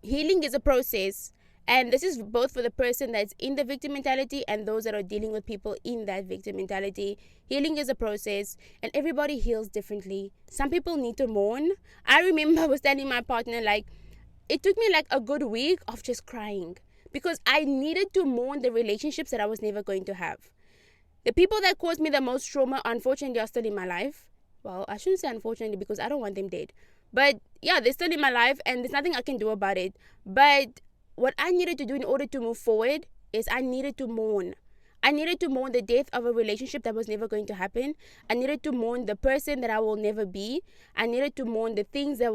healing is a process. And this is both for the person that's in the victim mentality and those that are dealing with people in that victim mentality. Healing is a process, and everybody heals differently. Some people need to mourn. I remember I was telling my partner, like, it took me like a good week of just crying because I needed to mourn the relationships that I was never going to have. The people that caused me the most trauma, unfortunately, are still in my life. Well, I shouldn't say unfortunately because I don't want them dead. But yeah, they're still in my life and there's nothing I can do about it. But what I needed to do in order to move forward is I needed to mourn. I needed to mourn the death of a relationship that was never going to happen. I needed to mourn the person that I will never be. I needed to mourn the things that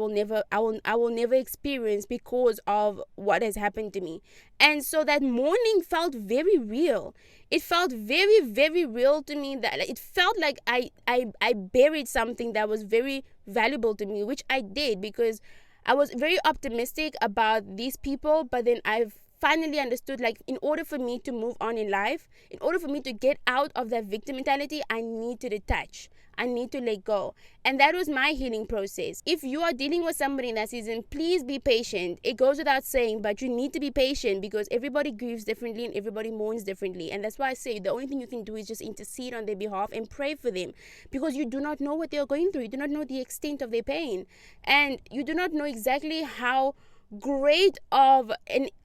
I will never experience because of what has happened to me. And so that mourning felt very real. It felt very, very real to me, that it felt like I buried something that was very valuable to me, which I did because I was very optimistic about these people, but then I've finally understood, like, in order for me to move on in life, in order for me to get out of that victim mentality, I need to detach. I need to let go. And that was my healing process. If you are dealing with somebody in that season, please be patient. It goes without saying, but you need to be patient because everybody grieves differently and everybody mourns differently. And that's why I say the only thing you can do is just intercede on their behalf and pray for them, because you do not know what they are going through. You do not know the extent of their pain. And you do not know exactly how great of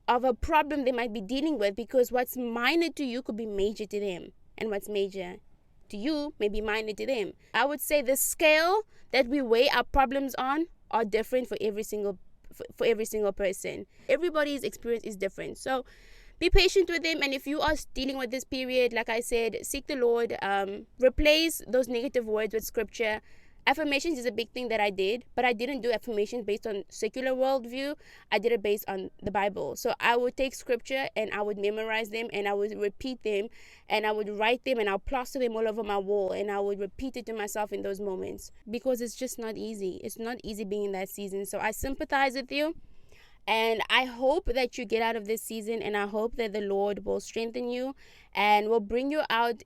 a problem they might be dealing with, because what's minor to you could be major to them, and what's major to you may be minor to them. I would say the scale that we weigh our problems on are different for every single person. Everybody's experience is different, so be patient with them. And if you are dealing with this period, like I said, seek the Lord. Replace those negative words with scripture. Affirmations is a big thing that I did, but I didn't do affirmations based on secular worldview. I did it based on the Bible. So I would take scripture and I would memorize them and I would repeat them and I would write them and I'll plaster them all over my wall and I would repeat it to myself in those moments, because it's just not easy. It's not easy being in that season. So I sympathize with you. And I hope that you get out of this season, and I hope that the Lord will strengthen you and will bring you out,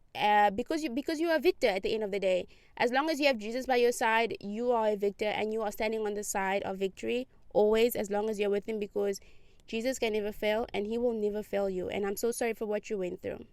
because you are a victor at the end of the day. As long as you have Jesus by your side, you are a victor and you are standing on the side of victory always, as long as you're with him, because Jesus can never fail and he will never fail you. And I'm so sorry for what you went through.